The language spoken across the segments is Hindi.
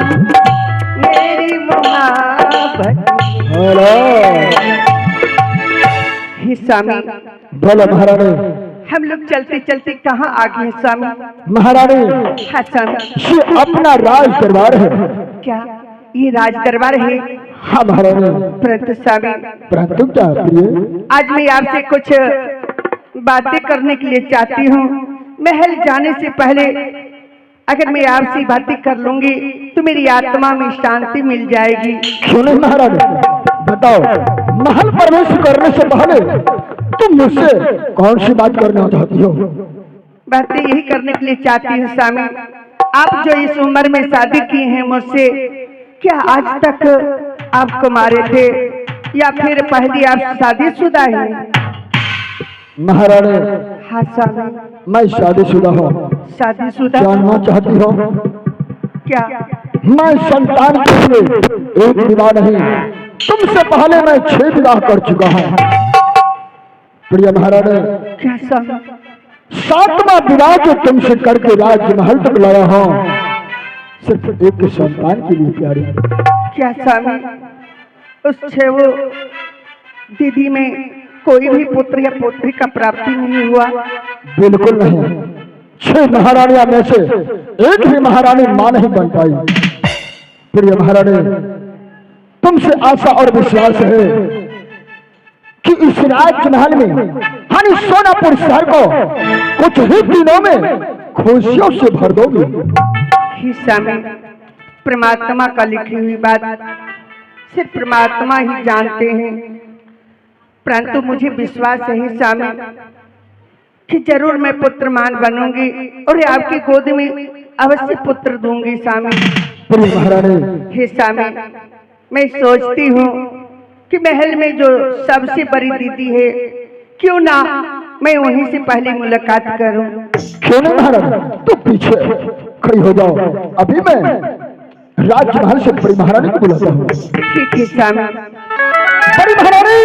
मेरी मोहब्बत। हे स्वामी। बोलो महारानी। हम लोग चलते चलते कहाँ आ गए स्वामी? महारानी हाँ स्वामी। ये अपना राज दरबार है। क्या ये राज दरबार है? हाँ महारानी। परंतु स्वामी, परंतु क्या प्रिय? आज मैं आपसे कुछ बातें करने के लिए चाहती हूँ। महल जाने से पहले अगर मैं आपसे बातें कर लूंगी तो मेरी आत्मा में शांति मिल जाएगी। क्यों नहीं महारानी, बताओ। महल प्रवेश करने से पहले तुम मुझसे कौन सी बात करना चाहती हो? बातें यही करने के लिए चाहती हूँ स्वामी। आप जो इस उम्र में शादी की हैं मुझसे, क्या आज तक आप कुंवारे थे या फिर पहली आप शादीशुदा हैं? महारानी हाँ स्वामी। मैं शादीशुदा हूँ। शादीशुदा? जानना चाहती हो? क्या? मैं संतान के लिए एक विवाह नहीं, तुमसे पहले मैं 6 विवाह कर चुका हूँ। प्रिय महारानी, क्या स्वामी? 7वां विवाह जो तुमसे करके राजमहल तक लाया हूँ, सिर्फ एक संतान के लिए प्यारी। क्या स्वामी? उस 6 दीदी में कोई भी पुत्र या पुत्री का प्राप्ति नहीं हुआ? बिल्कुल नहीं। 6 महारानियां में से एक भी महारानी मां नहीं बन पाई। प्रिय महारानी, तुमसे आशा और विश्वास है कि इस राजमहल में यानी सोनापुर शहर को कुछ ही दिनों में खुशियों से भर दोगी। ही स्वामी, परमात्मा का लिखी हुई बात सिर्फ परमात्मा ही जानते हैं, परंतु मुझे विश्वास है स्वामी कि जरूर मैं पुत्रमान बनूंगी और आपकी गोद में अवश्य पुत्र दूंगी स्वामी। प्रिय महारानी, हे स्वामी, मैं सोचती हूँ कि महल में जो सबसे बड़ी दीदी है, क्यों ना मैं उन्हीं से पहले मुलाकात करूं। क्यों नहीं महारानी, तो पीछे खड़ी हो जाओ, अभी मैं राजमहल से बड़ी महारानी को बुलाता हूँ। ठीक है स्वामी। बड़ी महारानी,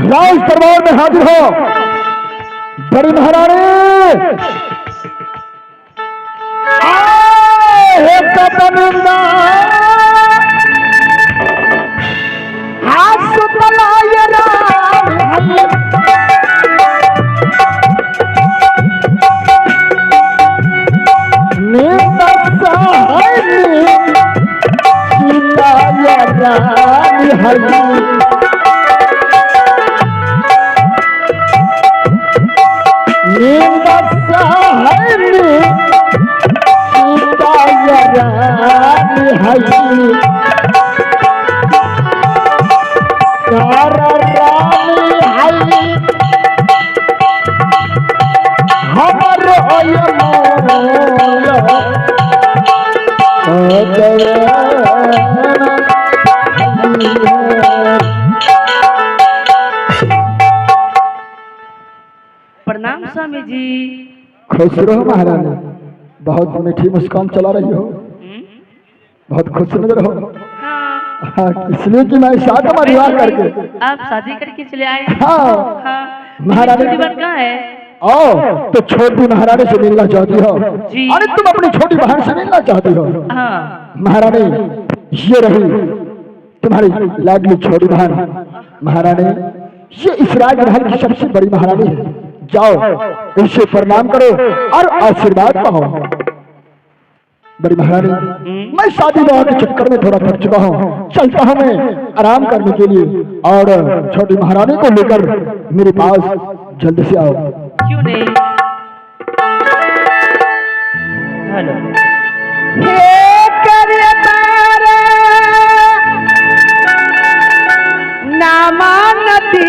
राज दरबार में हाजिर हो। बड़ी महारानी, प्रणाम स्वामी जी। खुश रहो महारानी, बहुत मीठी मुस्कान चला रही हो, बहुत खुश नजर हो। हाँ, इसलिए कि मैं 7वां विवाह करके आप शादी करके चले आए। हाँ, हाँ। महारानी कहाँ है? ओ, तो छोटी महारानी से मिलना चाहती हो? जी। अरे तुम अपनी छोटी बहन से मिलना चाहती हो? हाँ। महारानी, ये रही तुम्हारी लाडली छोटी बहन। महारानी, ये इस राजमहल की सबसे बड़ी महारानी है। जाओ, इसे प्रणाम करो और आशीर्वाद पाओ। बड़ी महारानी, मैं शादी विवाह के चक्कर में थोड़ा थक चुका हूँ, चलता हूँ मैं आराम करने के लिए, और छोटी महारानी को लेकर मेरे पास जल्द से आओ। क्यों नहीं? हेलो। नामा नदी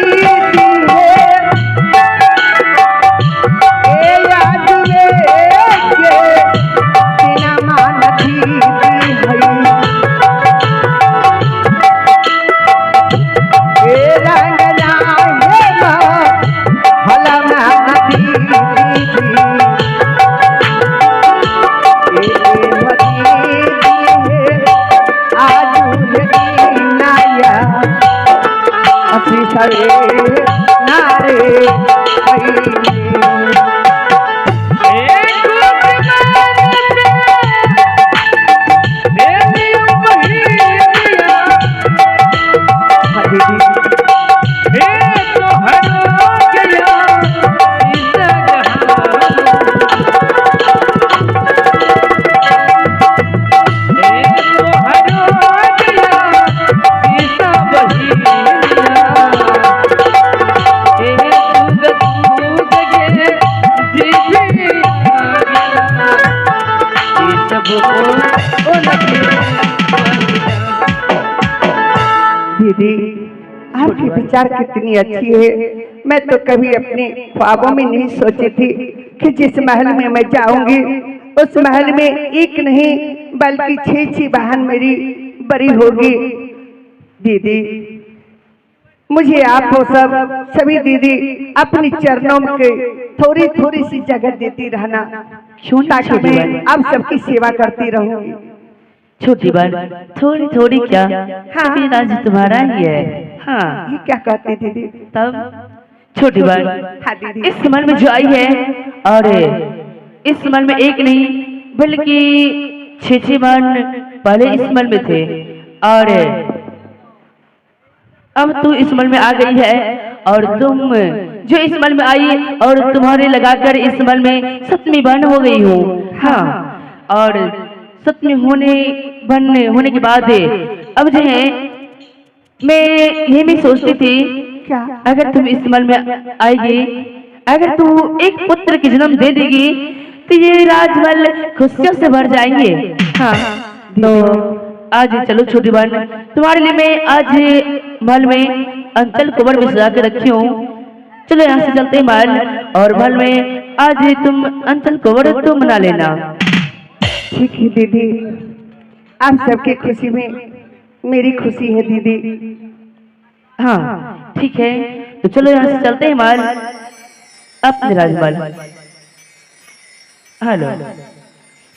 ओ नकली दीदी आपकी विचार कितनी अच्छी है। मैं तो कभी अपने ख्वाबों में नहीं सोची थी कि जिस महल में मैं जाऊंगी उस महल में एक नहीं बल्कि 6 बहन मेरी बड़ी होगी। दीदी मुझे आप वो सब सभी दीदी अपने चरणों के थोड़ी थोड़ी सी जगह देती रहना, क्यों ताकि मैं आप सबकी सेवा करती रहूंगी। छोटी बहन, थोड़ी थोड़ी क्या, हाँ। ये राज तुम्हारा ही है। हाँ ये क्या कहती दीदी? तब छोटी बहन, हाँ दीदी। इस महल में जो आई है और इस महल में एक नहीं बल्कि 6 बहन पहले इस महल में थे और अब तू इस महल में आ गई है और तुम जो इस महल में आई और तुम्हारे लगाकर इस महल में 7वीं बहन हो गई हो। हाँ और 7वीं होने के बाद अब जो है मैं ये भी सोचती थी क्या? अगर तुम इस महल में आएगी, अगर तू एक पुत्र की जन्म दे देगी तो ये राजमहल खुशियों से भर जाएंगे। हाँ तो आज चलो छोटी बहन, तुम्हारे लिए मैं आज महल में अंचल कुंवर में सजा के रखी हूँ। चलो यहाँ से चलते हैं महल, और महल में आज तुम अंचल कुंवर तो मना लेना। ठीक है दीदी, आप सबकी खुशी में मेरी खुशी है दीदी। हाँ ठीक है, तो चलो यहाँ से चलते हैं महल, अपने राजमहल। हेलो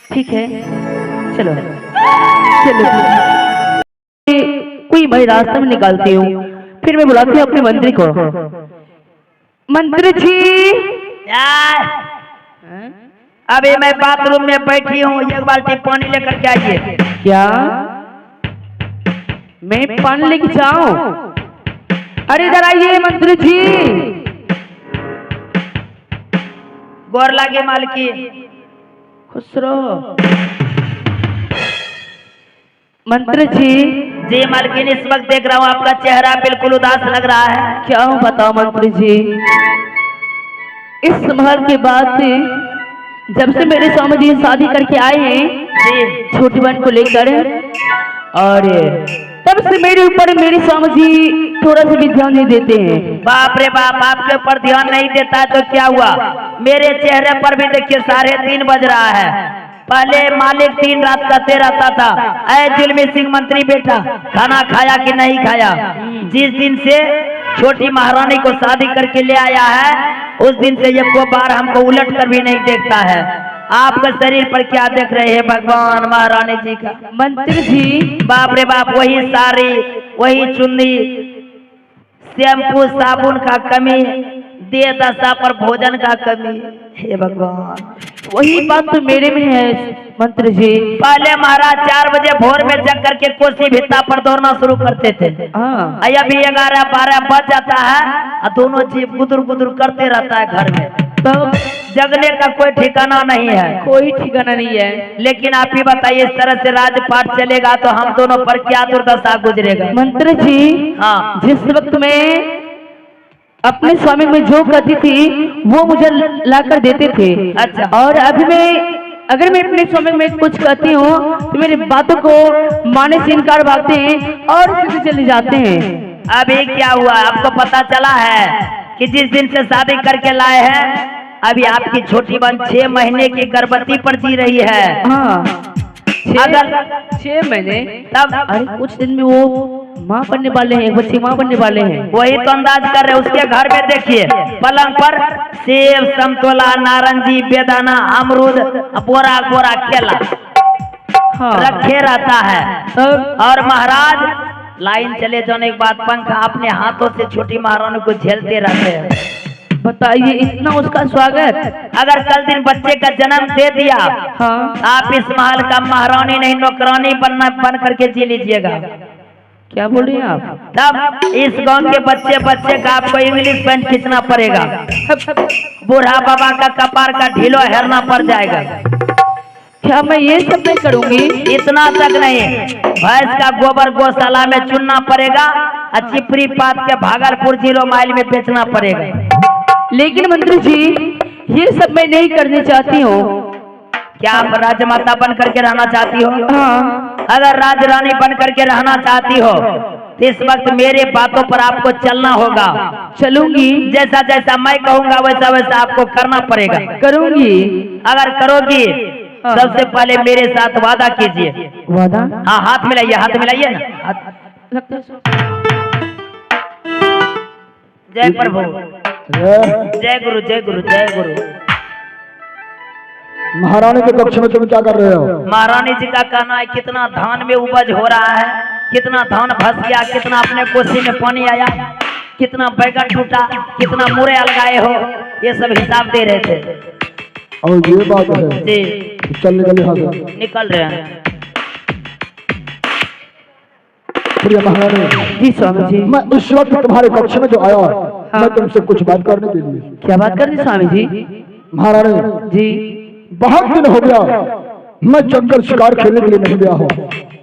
ठीक है चलो चलो। कोई भाई रास्ते में निकालती हूँ, फिर मैं बुलाती हूँ अपने मंत्री को। मंत्री जी अभी मैं बाथरूम में बैठी हूँ, एक बाल्टी पानी लेकर के आइए। क्या मैं पानी लेके जाऊं? अरे इधर आइए मंत्री जी। गोर लागे मालकी। खुश रहो। मंत्री जी मालकिन, इस वक्त देख रहा हूँ आपका चेहरा बिल्कुल उदास लग रहा है। क्या बताओ मंत्री जी, इस महल के बाद से जब से मेरे स्वामी जी शादी करके आए हैं छोटी बहन को लेकर, और तब से मेरे ऊपर मेरे स्वामी जी थोड़ा सा भी ध्यान नहीं देते हैं। बाप रे बाप, आपके ऊपर ध्यान नहीं देता है तो क्या हुआ? मेरे चेहरे पर भी देखिए 3:30 बज रहा है। पहले मालिक 3 रात करते रहता था, ऐ जुल्मी सिंह मंत्री बेटा, खाना खाया कि नहीं खाया? जिस दिन से छोटी महारानी को शादी करके ले आया है उस दिन से ये को बार हमको उलट कर भी नहीं देखता है। आपके शरीर पर क्या देख रहे हैं भगवान महारानी जी का? मंत्री जी बाप रे बाप, वही साड़ी, वही चुन्नी, शैम्पू साबुन का कमी, दे दशा पर भोजन का कमी। हे भगवान, वही बात तो मेरे में है मंत्री जी। पहले महाराज 4 बजे भोर में जग करके कोसी भित्ता पर दौड़ना शुरू करते थे। हाँ अभी 11-12 बज जाता है, दोनों जीव गुदुर गुदुर करते रहता है घर में। तो जगने का कोई ठिकाना नहीं है, कोई ठिकाना नहीं है। लेकिन आप ही बताइए, इस तरह से राजपाट चलेगा तो हम दोनों पर क्या दुर्दशा गुजरेगा? मंत्री जी हाँ, जिस वक्त मैं अपने स्वामी में जो करती थी वो मुझे ला कर देते थे। अच्छा। और अभी मैं अगर मैं अपने स्वामी में कुछ कहती हूँ तो मेरी बातों को माने से इनकार भागते हैं और सीधे चले जाते हैं। अभी क्या हुआ आपको पता चला है कि जिस दिन से शादी करके लाए हैं अभी आपकी छोटी बहन 6 महीने की गर्भवती पर जी रही है। हाँ 6 महीने तब अरे कुछ दिन में वो माँ बनने वाले हैं, बच्चे माँ बनने वाले हैं। वही तो अंदाज कर रहे। उसके घर में देखिए पलंग पर सेब, संतोला, नारंगी, बेदाना, अमरूद, बोरा बोरा केला हाँ रखे रहता है। और महाराज लाइन चले जाने के बाद पंखा अपने हाथों से छोटी महारानी को झेलते रहते हैं। बताइए इतना उसका स्वागत। अगर कल दिन बच्चे का जन्म दे दिया हाँ आप इस महल का महारानी नहीं नौकरानी बन करके जी लीजिएगा। क्या बोल रहे हैं आप? तब इस गांव के बच्चे का आपको इंग्लिश पैंट खींचना पड़ेगा, बूढ़ा बाबा का कपार का ढीलो हेरना पड़ जाएगा। क्या मैं ये सब नहीं करूंगी? इतना तक नहीं, भैंस का गोबर गौशाला में चुनना पड़ेगा और चिपरी पात के भागलपुर 0 माइल में बेचना पड़ेगा। लेकिन मंत्री जी ये सब मैं नहीं करने चाहती हूँ। क्या आप राजमाता बन करके रहना चाहती हो? हाँ अगर राजरानी बन करके रहना चाहती हो तो इस वक्त मेरे बातों पर आपको चलना होगा। चलूंगी, जैसा जैसा मैं कहूंगा वैसा वैसा आपको करना पड़ेगा। करूंगी। अगर करोगी हाँ। सबसे पहले मेरे साथ वादा कीजिए। वादा? हाँ, हाथ मिलाइए, हाथ मिलाइए ना। लगता है जय प्रभु, अरे, जय गुरु, जय गुरु, जय गुरु। महारानी के कक्ष में तुम क्या कर रहे हो? महारानी जी का कहना है कितना धान में उपज हो रहा है, कितना धान फंस गया, कितना अपने कोसी में पानी आया, कितना बैगन टूटा, कितना मुरे अलगाए हो, ये सब हिसाब दे रहे थे। और ये बात है जी, तो चल निकल यहाँ से। निकल रहे हैं। प्रिय महारानी, जी स्वामी जी। मैं इस वक्त तुम्हारे कक्ष में जो आया मैं तुमसे कुछ बात करने के लिए। क्या बात करनी स्वामी जी? महारानी, जी। बहुत दिन हो गया मैं जंगल शिकार खेलने के लिए नहीं गया हूँ,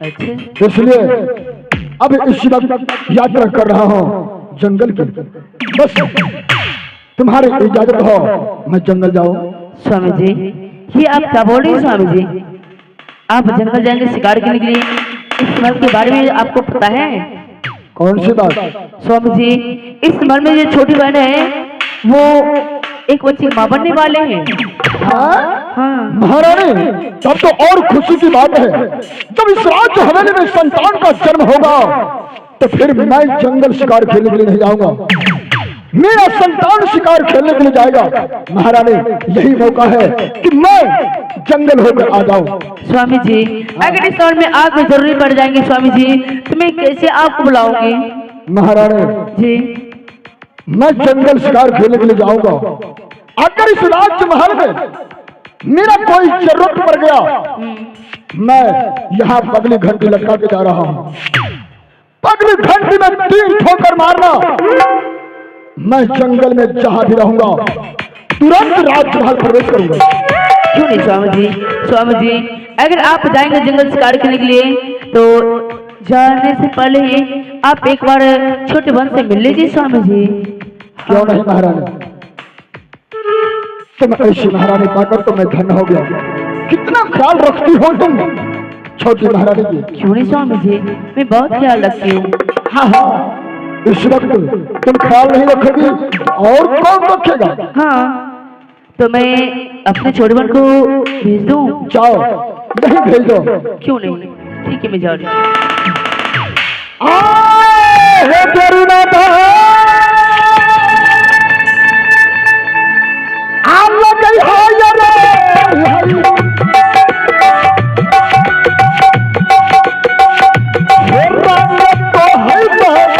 अच्छा, इसलिए अब इस वक्त यात्रा कर रहा हूँ जंगल की। बस तुम्हारी इजाजत हो मैं जंगल जाऊँ। स्वामी जी ये आप क्या बोल रहे हैं स्वामी जी? आप जंगल जाएंगे शिकार करने के लिए? इस मर्द के बारे में आपको पता है? कौन सी बात? स्वामी जी इस मर्द में जो छोटी बहन है वो एक बच्चे की माँ बनने वाले हैं। हाँ? हाँ महारानी, तब तो और खुशी की बात है। जब इस राज्य हवेली में संतान का जन्म होगा तो फिर मैं जंगल शिकार खेलने के लिए नहीं जाऊंगा, मेरा संतान शिकार खेलने के लिए जाएगा। महारानी, यही मौका है कि मैं जंगल होकर आ जाऊं। स्वामी जी अगर इस दौर में आग में जरूरी पड़ जाएंगे स्वामी जी तो मैं कैसे आपको बुलाऊंगी? महारानी, जी मैं जंगल शिकार खेलने के लिए जाऊंगा। अगर इस राज्य महल में मेरा कोई जरूरत पड़ गया, मैं यहाँ पगली घंटी लटका के जा रहा हूँ। पगली घंटी में 3 ठोकर मारना, मैं जंगल में जहां भी रहूंगा तुरंत राजमहल प्रवेश करूंगा। क्यों नहीं स्वामी जी? स्वामी जी अगर आप जाएंगे जंगल शिकार करने के लिए तो जाने से पहले ही आप एक बार छोटे बहन से मिल लीजिए स्वामी जी। क्यों नहीं महारानी, तुम ऐसी महारानी पाकर तो मैं धन्य हो गया। कितना ख्याल रखती हो तुम छोटी महारानी की। क्यों नहीं स्वामी जी, मैं बहुत ख्याल रखती हूँ। हाँ हाँ, इस वक्त तुम ख्याल नहीं रखोगी और कौन रखेगा? हाँ तो मैं अपने छोटे बहन को भेज दूँ? जाओ, नहीं भेज दो। क्यों नहीं? ठीक है मैं जा रही हूँ। हे जरूरत रानी हई तो है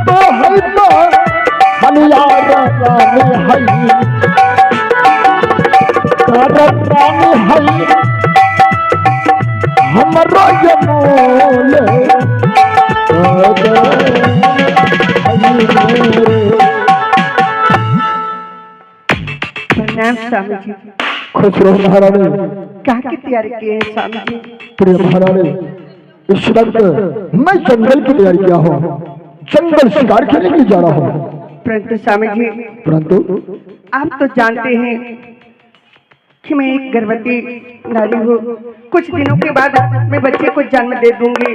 तो हलिया रानी हई रानी हई हमरो ये मोल प्रणाम स्वामी जी। खुश रहो महारानी। कहाँ की तैयारी किए हैं स्वामी जी? प्रिय महारानी, इस वक्त मैं जंगल की तैयारी किया हूँ, जंगल शिकार खेलने के लिए जा रहा हूँ। परंतु स्वामी जी परंतु आप तो जानते हैं कि मैं एक गर्भवती नारी हूँ। कुछ दिनों के बाद मैं बच्चे को जन्म दे दूंगी।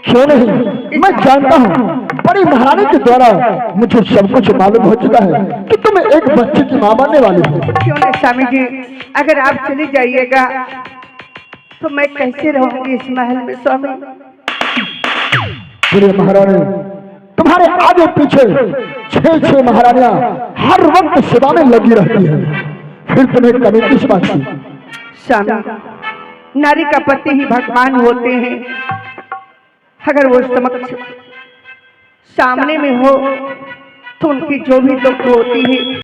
क्यों नहीं, मैं जानता हूँ बड़ी महारानी के द्वारा मुझे सब कुछ मालूम हो चुका है कि तुम एक बच्चे की मां बनने वाली हो। क्यों नहीं स्वामी जी, अगर आप चली जाइएगा तो मैं कैसे रहूंगी इस महल में स्वामी? प्रिय महारानी, तुम्हारे आगे पीछे 6 महारानियां हर वक्त सेवा में लगी रहती है, फिर तुम्हें कमी किस बात की? स्वामी, नारी का पति ही भगवान होते हैं। अगर वो समक्ष सामने में हो तो उनकी जो भी दुख होती है